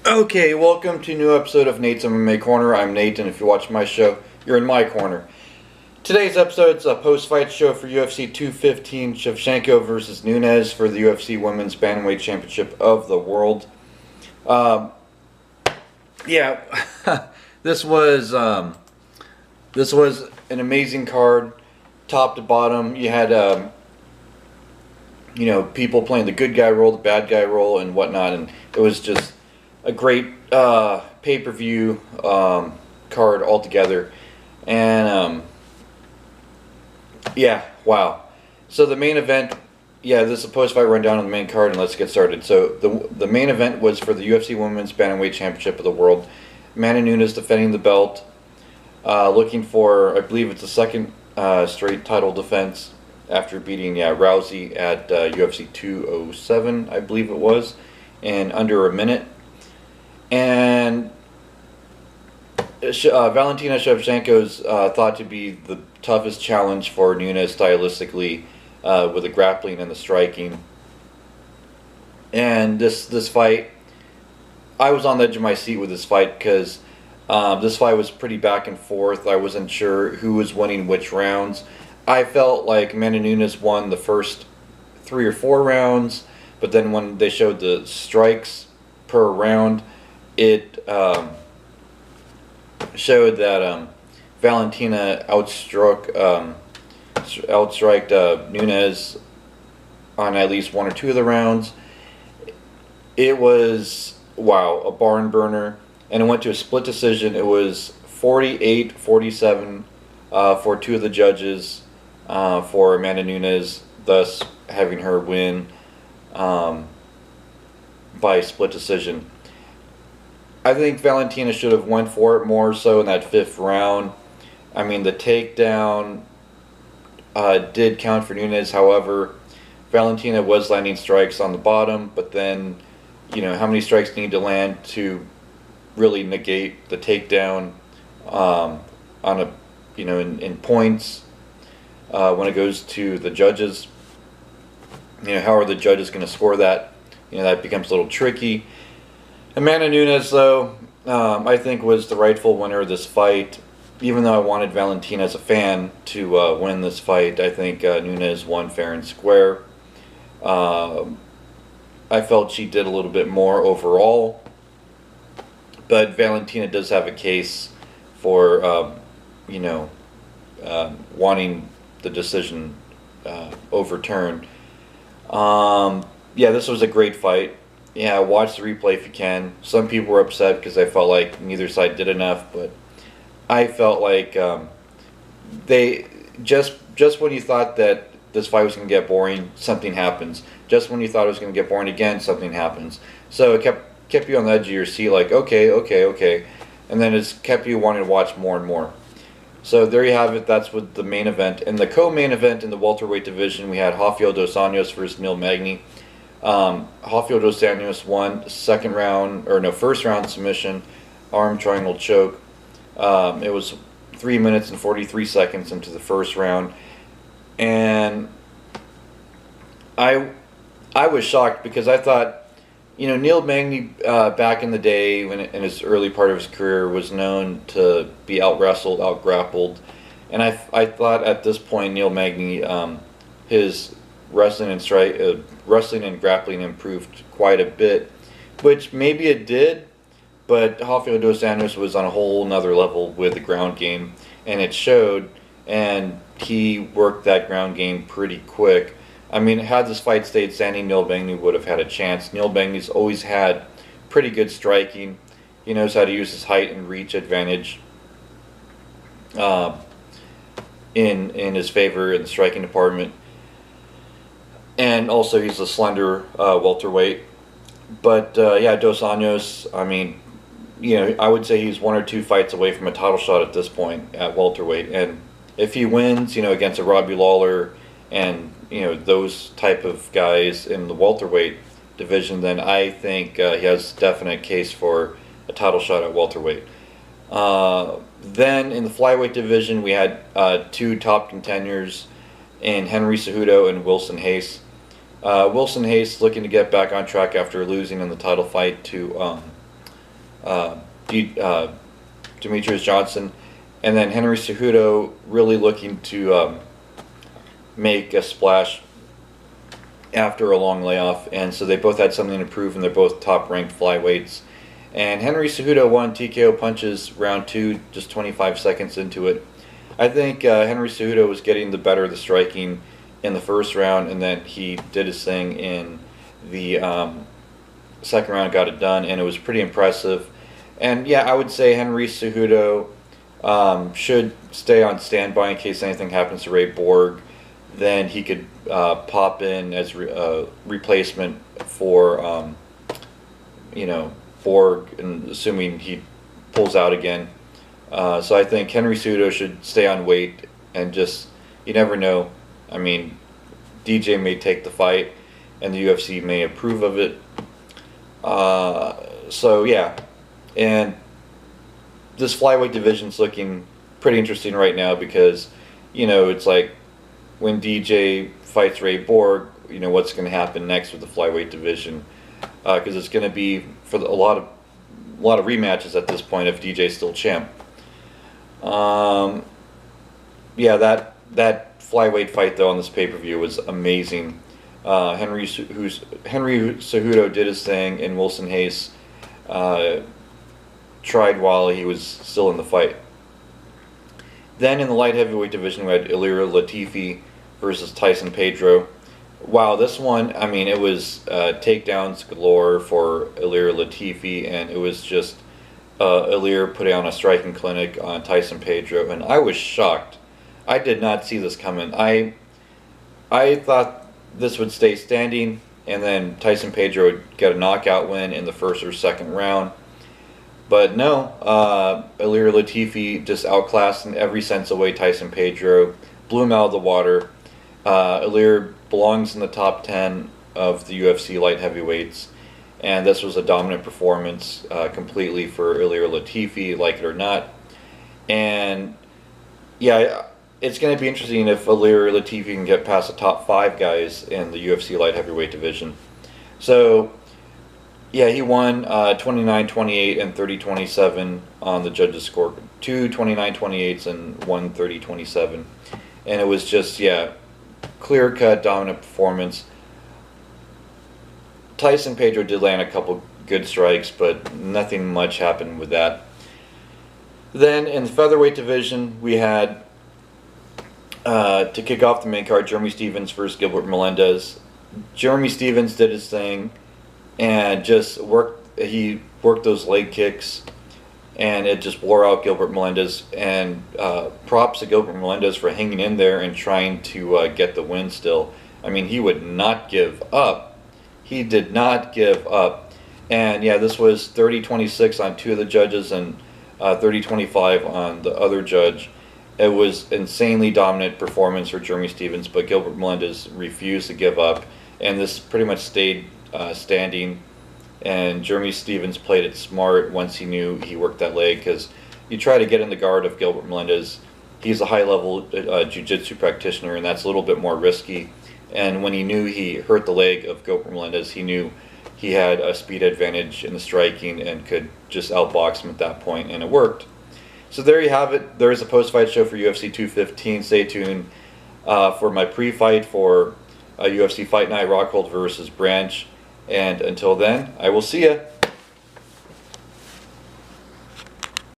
Okay, welcome to a new episode of Nate's MMA Corner. I'm Nate, and if you watch my show, you're in my corner. Today's episode's a post-fight show for UFC 215, Shevchenko versus Nunes for the UFC Women's Bantamweight Championship of the world. Yeah, this was an amazing card, top to bottom. You had people playing the good guy role, the bad guy role, and whatnot, and it was just a great pay-per-view card altogether. And yeah, wow. So the main event, this is a post-fight rundown on the main card, and let's get started. So the main event was for the UFC Women's Bantamweight Championship of the world. Amanda Nunes defending the belt, looking for, I believe it's the second straight title defense after beating Rousey at UFC 207, I believe it was, in under a minute. And Valentina Shevchenko is thought to be the toughest challenge for Nunes stylistically, with the grappling and the striking. And this fight, I was on the edge of my seat with this fight because this fight was pretty back and forth. I wasn't sure who was winning which rounds. I felt like Amanda Nunes won the first 3 or 4 rounds, but then when they showed the strikes per round, it showed that Valentina outstriked Nunes on at least 1 or 2 of the rounds. It was, wow, a barn burner, and it went to a split decision. It was 48-47 for 2 of the judges for Amanda Nunes, thus having her win by split decision. I think Valentina should have went for it more so in that 5th round. I mean, the takedown did count for Nunes. However, Valentina was landing strikes on the bottom, but then, how many strikes need to land to really negate the takedown on a, in points when it goes to the judges? How are the judges going to score that? That becomes a little tricky. Amanda Nunes, though, I think was the rightful winner of this fight. Even though I wanted Valentina as a fan to win this fight, I think Nunes won fair and square. I felt she did a little bit more overall, but Valentina does have a case for, wanting the decision overturned. This was a great fight. Watch the replay if you can. Some people were upset because I felt like neither side did enough, but I felt like they just when you thought that this fight was going to get boring, something happens. Just when you thought it was going to get boring again, something happens. So it kept you on the edge of your seat, like okay, and then it's kept you wanting to watch more and more. So there you have it. That's with the main event. In the co-main event in the welterweight division, we had Rafael dos Anjos versus Neil Magny. Rafael dos Anjos won first round submission, arm triangle choke. It was 3 minutes and 43 seconds into the first round, and I was shocked because I thought, Neil Magny back in the day in his early part of his career was known to be out-wrestled, out-grappled, and I thought at this point Neil Magny, his wrestling and grappling improved quite a bit, which maybe it did, but Rafael dos Anjos was on a whole nother level with the ground game, and it showed, and he worked that ground game pretty quick. I mean, had this fight stayed standing, Neil Magny would have had a chance. Neil Magny's always had pretty good striking. He knows how to use his height and reach advantage in his favor in the striking department. And also he's a slender welterweight. But dos Anjos, I mean, I would say he's 1 or 2 fights away from a title shot at this point at welterweight. And if he wins, against a Robbie Lawler and, those type of guys in the welterweight division, then I think he has definite case for a title shot at welterweight. Then in the flyweight division, we had 2 top contenders in Henry Cejudo and Wilson Hayes. Wilson Hayes looking to get back on track after losing in the title fight to Demetrius Johnson, and then Henry Cejudo really looking to make a splash after a long layoff, and so they both had something to prove, and they're both top-ranked flyweights. And Henry Cejudo won TKO punches round 2, just 25 seconds into it. I think Henry Cejudo was getting the better of the striking in the first round, and then he did his thing in the second round, got it done, and it was pretty impressive. And yeah, I would say Henry Cejudo should stay on standby in case anything happens to Ray Borg. Then he could pop in as replacement for Borg, and assuming he pulls out again. So I think Henry Cejudo should stay on weight, and just, you never know. I mean, DJ may take the fight, and the UFC may approve of it. So yeah, and this flyweight division's looking pretty interesting right now because, it's like when DJ fights Ray Borg, what's going to happen next with the flyweight division? Because it's going to be for a lot of rematches at this point if DJ's still champ. Yeah, that flyweight fight though on this pay-per-view was amazing. Henry Cejudo did his thing, and Wilson Hayes tried while he was still in the fight. Then in the light heavyweight division, we had Ilir Latifi versus Tyson Pedro. Wow, this one, I mean, it was takedowns galore for Ilir Latifi, and it was just Ilir putting on a striking clinic on Tyson Pedro, and I was shocked. I did not see this coming. I thought this would stay standing, and then Tyson Pedro would get a knockout win in the first or second round. But no, Ilir Latifi just outclassed in every sense of way Tyson Pedro, blew him out of the water. Ilir belongs in the top 10 of the UFC light heavyweights, and this was a dominant performance completely for Ilir Latifi, like it or not. And yeah, it's going to be interesting if Ilir Latifi can get past the top 5 guys in the UFC light heavyweight division. So yeah, he won 29-28 and 30-27 on the judges' score. 2 29-28s and 1 30-27. And it was just, yeah, clear-cut, dominant performance. Tyson Pedro did land a couple good strikes, but nothing much happened with that. Then in the featherweight division, we had, to kick off the main card, Jeremy Stephens versus Gilbert Melendez. Jeremy Stephens did his thing and just he worked those leg kicks, and it just wore out Gilbert Melendez. And props to Gilbert Melendez for hanging in there and trying to get the win still. I mean, he would not give up. He did not give up. And yeah, this was 30-26 on 2 of the judges and 30-25 on the other judge. It was insanely dominant performance for Jeremy Stephens, but Gilbert Melendez refused to give up, and this pretty much stayed standing. And Jeremy Stephens played it smart once he knew he worked that leg, because you try to get in the guard of Gilbert Melendez. He's a high-level jiu-jitsu practitioner, and that's a little bit more risky. And when he knew he hurt the leg of Gilbert Melendez, he knew he had a speed advantage in the striking and could just outbox him at that point, and it worked. So there you have it. There is a post-fight show for UFC 215. Stay tuned for my pre-fight for UFC Fight Night, Rockhold versus Branch. And until then, I will see ya.